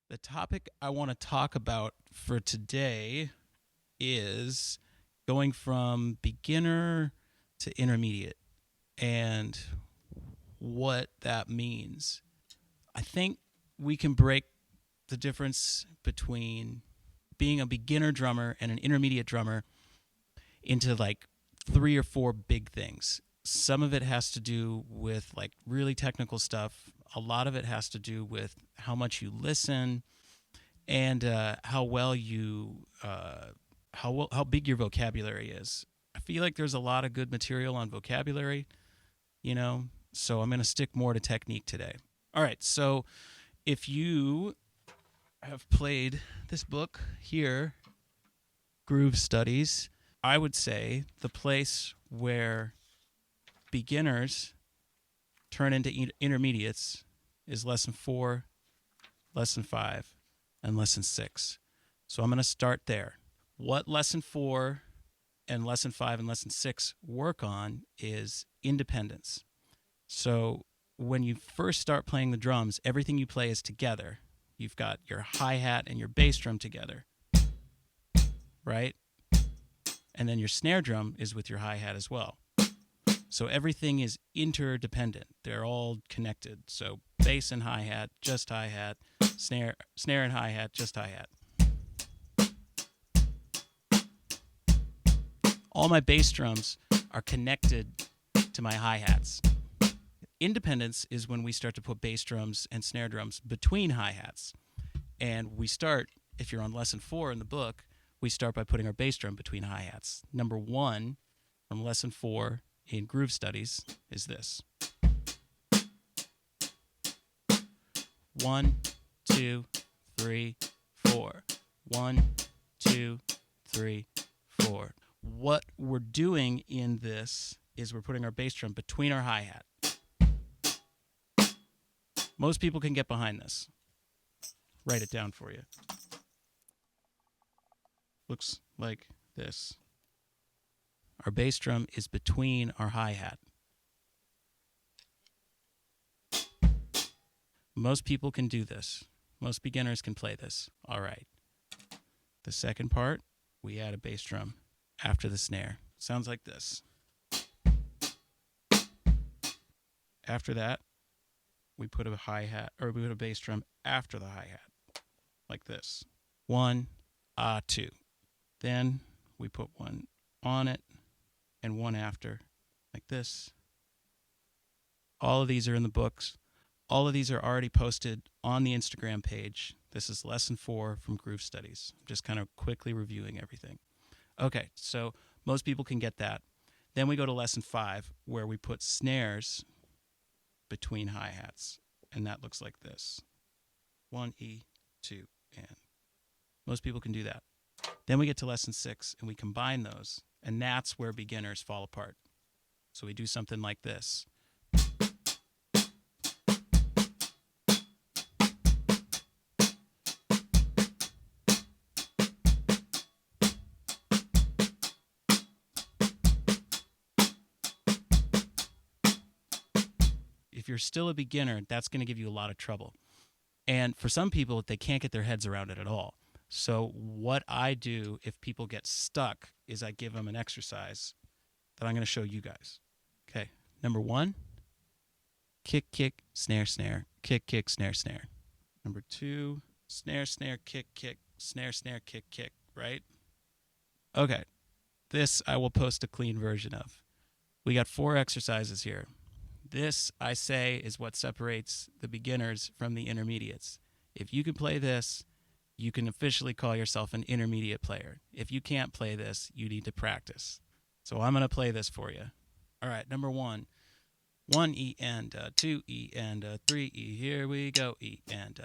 The topic I want to talk about for today is going from beginner to intermediate and what that means. I think we can break the difference between being a beginner drummer and an intermediate drummer into like three or four big things. Some of it has to do with like really technical stuff. A lot of it has to do with how much you listen and how well you how big your vocabulary is. I feel like there's a lot of good material on vocabulary, so I'm going to stick more to technique today. All right, so if you have played this book here, Groove Studies, I would say the place where beginners turn into intermediates is lesson 4, lesson 5, and lesson 6. So I'm going to start there. What lesson 4 and lesson 5 and lesson 6 work on is independence. So when you first start playing the drums, everything you play is together. You've got your hi-hat and your bass drum together, right? And then your snare drum is with your hi-hat as well. So everything is interdependent. They're all connected. So bass and hi-hat, just hi-hat. Snare and hi-hat, just hi-hat. All my bass drums are connected to my hi-hats. Independence is when we start to put bass drums and snare drums between hi-hats. And we start, if you're on lesson 4 in the book, we start by putting our bass drum between hi-hats. Number 1 from lesson 4 in Groove Studies is this. 1, 2, 3, 4. 1, 2, 3, 4. What we're doing in this is we're putting our bass drum between our hi-hat. Most people can get behind this. Write it down for you. Looks like this. Our bass drum is between our hi-hat. Most people can do this. Most beginners can play this. All right. The second part, we add a bass drum after the snare. Sounds like this. After that, we put a hi-hat, or we put a bass drum after the hi-hat, like this. 1, 2. Then we put one on it and one after, like this. All of these are in the books. All of these are already posted on the Instagram page. This is lesson 4 from Groove Studies. I'm just kind of quickly reviewing everything. Okay, so most people can get that. Then we go to lesson 5, where we put snares between hi-hats, and that looks like this. 1 E, 2, and most people can do that. Then we get to lesson 6, and we combine those, and that's where beginners fall apart. So we do something like this. If you're still a beginner, that's going to give you a lot of trouble. And for some people, they can't get their heads around it at all. So what I do if people get stuck is I give them an exercise that I'm going to show you guys. Okay, number 1, kick, kick, snare, snare, kick, kick, snare, snare. Number 2, snare, snare, kick, kick, snare, snare, kick, kick, right? Okay, this I will post a clean version of. We got 4 exercises here. This, I say, is what separates the beginners from the intermediates. If you can play this, you can officially call yourself an intermediate player. If you can't play this, you need to practice. So I'm going to play this for you. All right, number 1. 1 E and 2 E and 3 E. Here we go. E and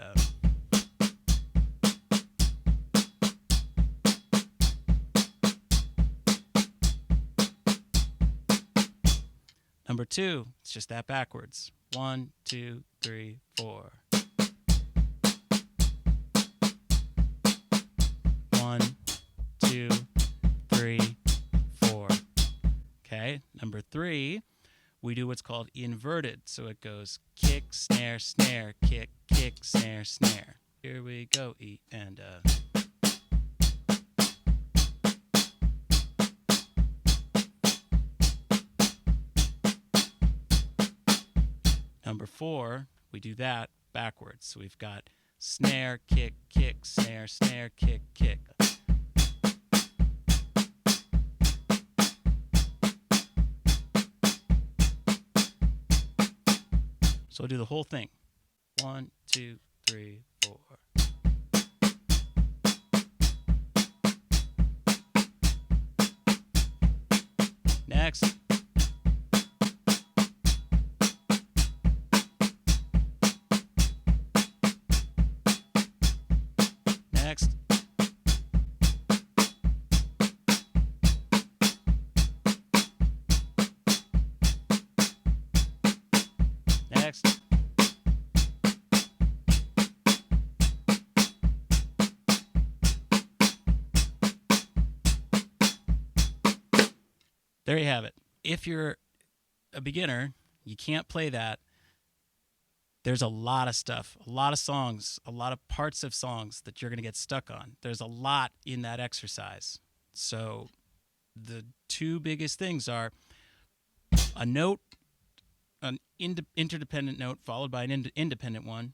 Number 2, it's just that backwards. 1, 2, 3, 4. 1, 2, 3, 4. Okay, number 3, we do what's called inverted. So it goes kick, snare, snare, kick, kick, snare, snare. Here we go. E and Number 4, we do that backwards. So we've got snare, kick, kick, snare, snare, kick, kick. So we'll do the whole thing. 1, 2, 3, 4. Next. Next. Next. There you have it. If you're a beginner, you can't play that. There's a lot of stuff, a lot of songs, a lot of parts of songs that you're going to get stuck on. There's a lot in that exercise. So the two biggest things are a note, an interdependent note followed by an independent one,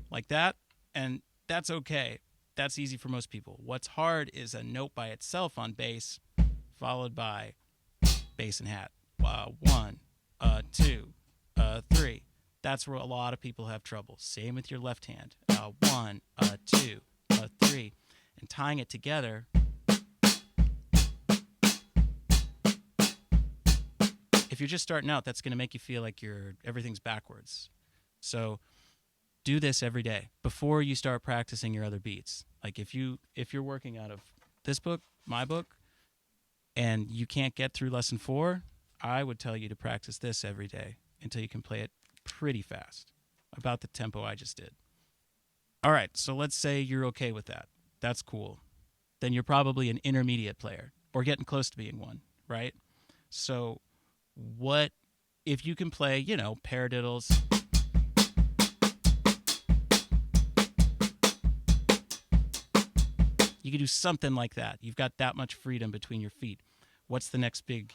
like that, and that's okay. That's easy for most people. What's hard is a note by itself on bass, followed by bass and hat. 1, 2, 3. That's where a lot of people have trouble. Same with your left hand. 1, 2, 3. And tying it together. If you're just starting out, that's going to make you feel like everything's backwards. So do this every day before you start practicing your other beats. Like if you're working out of this book, my book, and you can't get through lesson 4, I would tell you to practice this every day until you can play it pretty fast, about the tempo I just did. All right, so let's say you're okay with that. That's cool. Then you're probably an intermediate player or getting close to being one, right? So what if you can play, paradiddles, you can do something like that. You've got that much freedom between your feet. What's the next big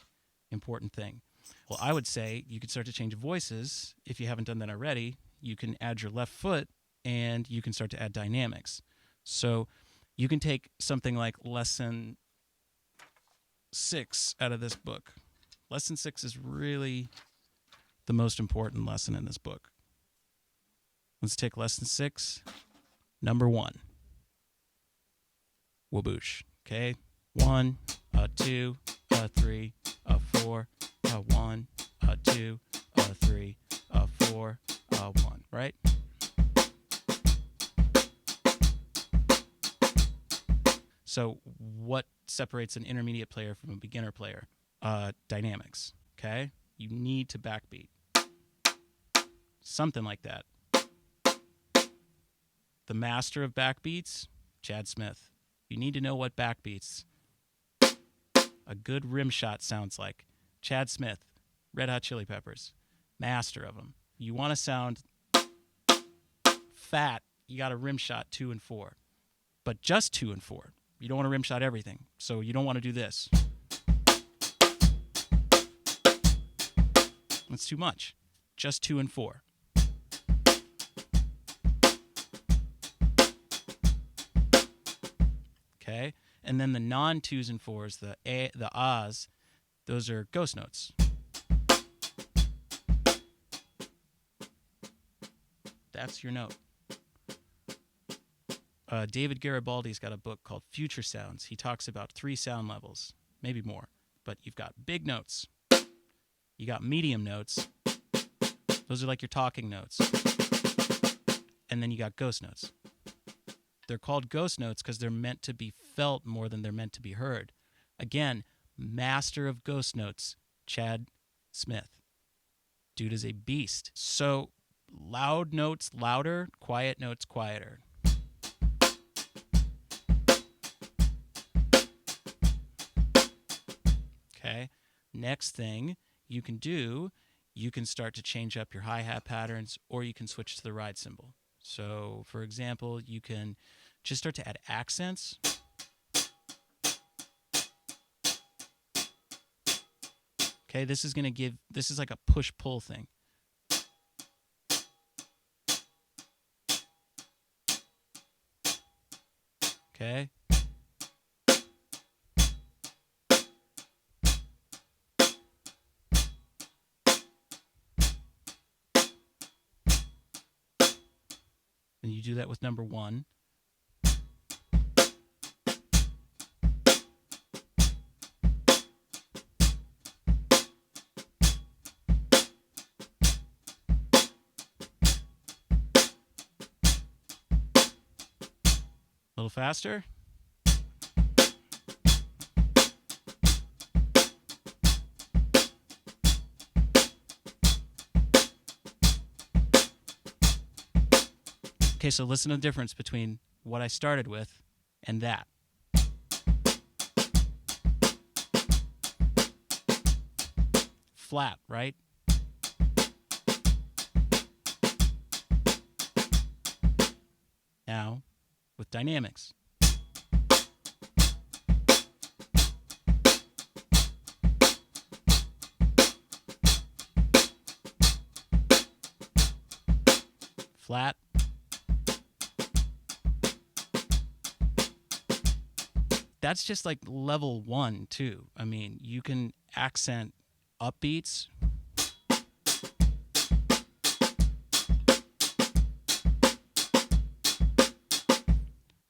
important thing? Well, I would say you could start to change voices. If you haven't done that already, you can add your left foot and you can start to add dynamics. So you can take something like lesson 6 out of this book. Lesson 6 is really the most important lesson in this book. Let's take lesson 6, number 1. Waboosh. Okay? 1, 2, 3, 4, 1, 2, 3, 4, 1. Right? So what separates an intermediate player from a beginner player? Dynamics. Okay? You need to backbeat. Something like that. The master of backbeats, Chad Smith. You need to know what backbeats, a good rim shot sounds like. Chad Smith, Red Hot Chili Peppers, master of them. You want to sound fat, you got a rim shot 2 and 4. But just 2 and 4. You don't want to rim shot everything. So you don't want to do this. That's too much. Just 2 and 4. Okay? And then the non-2s and 4s, the ahs, those are ghost notes. That's your note. David Garibaldi's got a book called Future Sounds. He talks about 3 sound levels, maybe more. But you've got big notes. You got medium notes. Those are like your talking notes. And then you got ghost notes. They're called ghost notes because they're meant to be felt more than they're meant to be heard. Again, master of ghost notes, Chad Smith. Dude is a beast. So loud notes louder, quiet notes quieter. Okay. Next thing you can do, you can start to change up your hi-hat patterns or you can switch to the ride cymbal. So, for example, you can just start to add accents. Okay, this is like a push-pull thing. Okay. And you do that with number 1. A little faster. Okay, so listen to the difference between what I started with and that. Flat, right? Now, with dynamics. Flat. That's just like level 1, too. I mean, you can accent upbeats.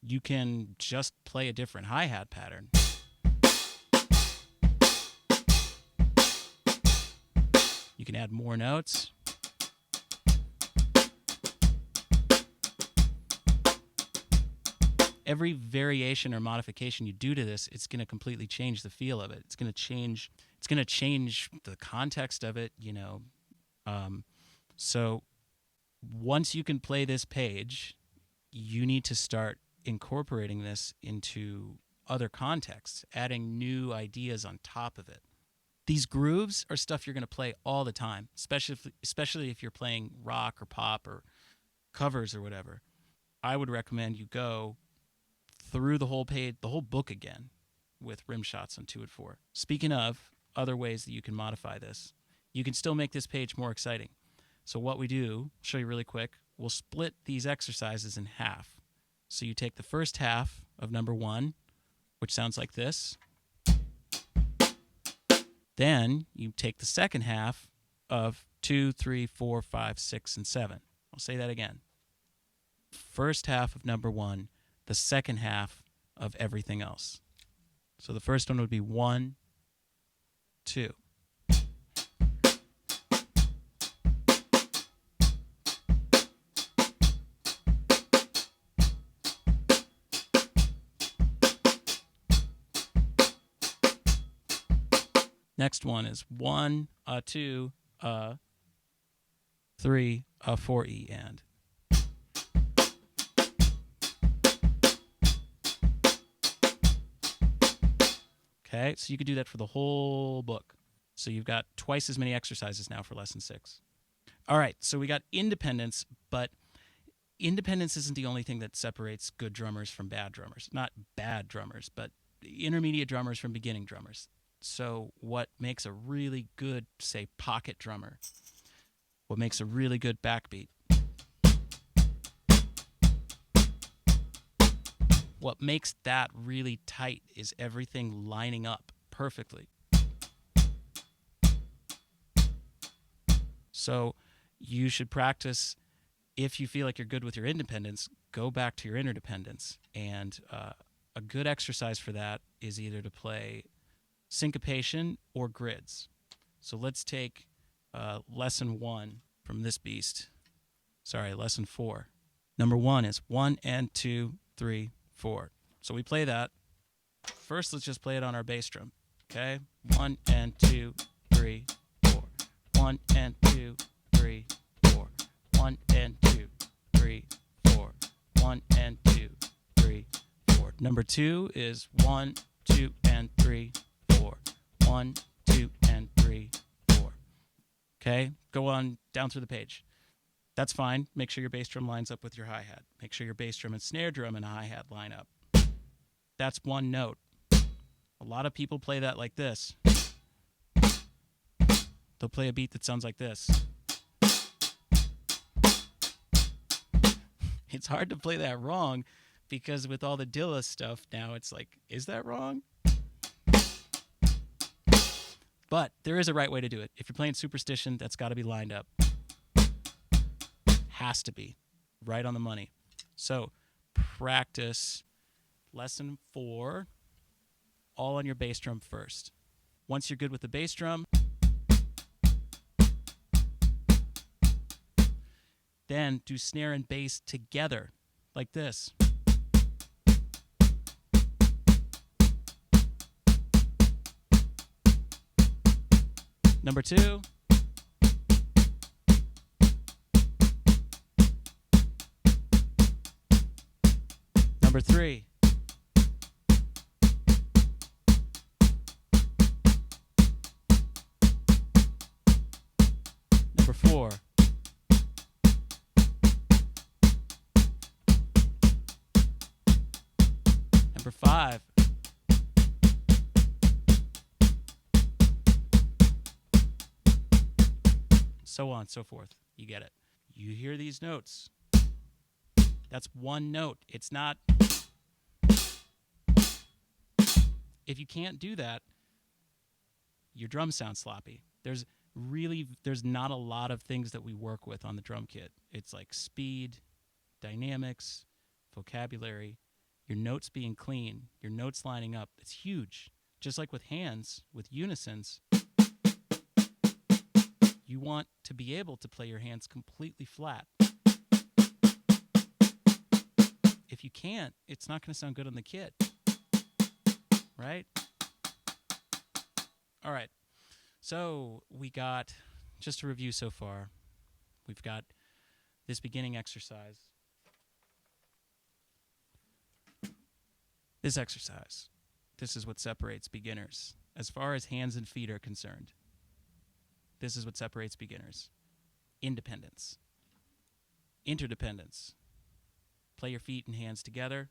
You can just play a different hi-hat pattern. You can add more notes. Every variation or modification you do to this, it's going to completely change the feel of it. It's going to change the context of it, you know. So once you can play this page, you need to start incorporating this into other contexts, adding new ideas on top of it. These grooves are stuff you're going to play all the time, especially if you're playing rock or pop or covers or whatever. I would recommend you go through the whole page, the whole book again, with rim shots on 2 and 4. Speaking of other ways that you can modify this, you can still make this page more exciting. So what we do, I'll show you really quick, we'll split these exercises in half. So you take the first half of number 1, which sounds like this. Then you take the second half of 2, 3, 4, 5, 6, and 7. I'll say that again. First half of number 1, the second half of everything else. So the first one would be 1, 2. Next one is 1, 2, 3, 4 E and. Okay, so you could do that for the whole book. So you've got twice as many exercises now for lesson 6. All right, so we got independence, but independence isn't the only thing that separates good drummers from bad drummers. Not bad drummers, but intermediate drummers from beginning drummers. So what makes a really good, say, pocket drummer? What makes a really good backbeat? What makes that really tight is everything lining up perfectly. So you should practice, if you feel like you're good with your independence, go back to your interdependence. And a good exercise for that is either to play syncopation or grids. So let's take lesson 1 from this beast. Sorry, lesson 4. Number 1 is 1 and 2, 3, 4. So we play that. First, let's just play it on our bass drum. Okay? 1 and 2, 3, 4. 1 and 2, 3, 4. 1 and 2, 3, 4. 1 and 2, 3, 4. Number 2 is 1, 2, and 3, 4. 1, 2, and 3, 4. Okay? Go on down through the page. That's fine. Make sure your bass drum lines up with your hi-hat. Make sure your bass drum and snare drum and hi-hat line up. That's one note. A lot of people play that like this. They'll play a beat that sounds like this. It's hard to play that wrong because with all the Dilla stuff now, it's like, is that wrong? But there is a right way to do it. If you're playing Superstition, that's got to be lined up. Has to be. Right on the money. So practice lesson 4, all on your bass drum first. Once you're good with the bass drum, then do snare and bass together, like this. Number 2. Number 3. Number 4. Number 5. So on, so forth. You get it. You hear these notes. That's one note. It's not... If you can't do that, your drums sound sloppy. There's not a lot of things that we work with on the drum kit. It's like speed, dynamics, vocabulary, your notes being clean, your notes lining up. It's huge. Just like with hands, with unisons, you want to be able to play your hands completely flat. If you can't, it's not going to sound good on the kit. Right? All right. So we got, just to review so far, we've got this beginning exercise. This exercise. This is what separates beginners. As far as hands and feet are concerned, this is what separates beginners. Independence. Interdependence. Play your feet and hands together.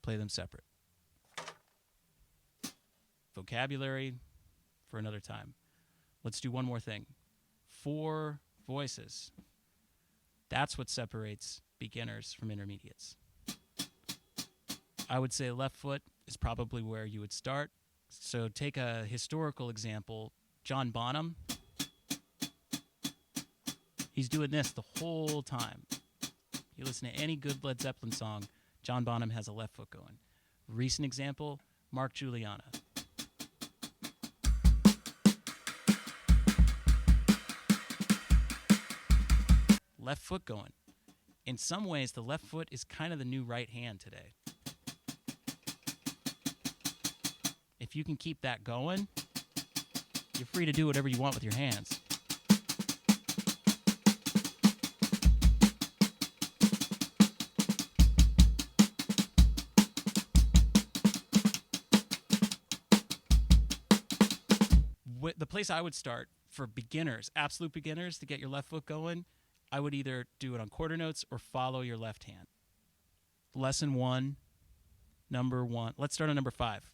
Play them separate. Vocabulary for another time. Let's do one more thing. 4 voices. That's what separates beginners from intermediates. I would say left foot is probably where you would start. So take a historical example. John Bonham. He's doing this the whole time. You listen to any good Led Zeppelin song, John Bonham has a left foot going. Recent example, Mark Juliana. Left foot going. In some ways, the left foot is kind of the new right hand today. If you can keep that going, you're free to do whatever you want with your hands. The place I would start for beginners, absolute beginners, to get your left foot going, I would either do it on quarter notes or follow your left hand. Lesson 1, number 1. Let's start on number 5.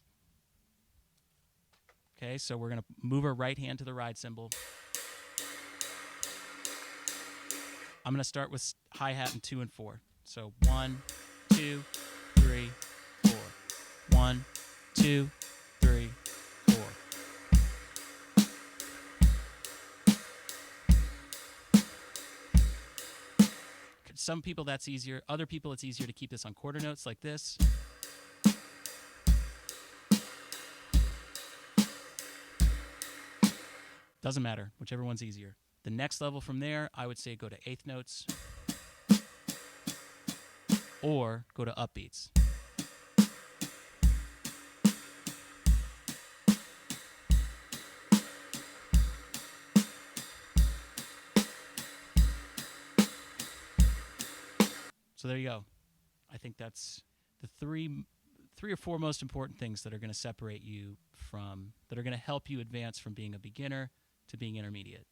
Okay, so we're going to move our right hand to the ride cymbal. I'm going to start with hi-hat in 2 and 4. So 1, 2, 3, 4. 1, 2, 3, 4. Some people that's easier. Other people it's easier to keep this on quarter notes like this. Doesn't matter, whichever one's easier. The next level from there, I would say go to eighth notes or go to upbeats. So there you go. I think that's the three or four most important things that are going to separate you from, that are going to help you advance from being a beginner to being intermediate.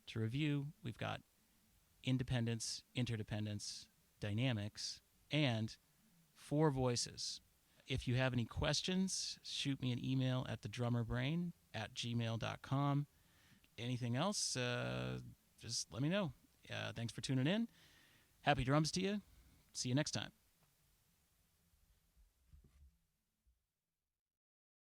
To review, we've got independence, interdependence, dynamics, and 4 voices. If you have any questions, shoot me an email at thedrummerbrain@gmail.com. Anything else, just let me know. Thanks for tuning in. Happy drums to you. See you next time.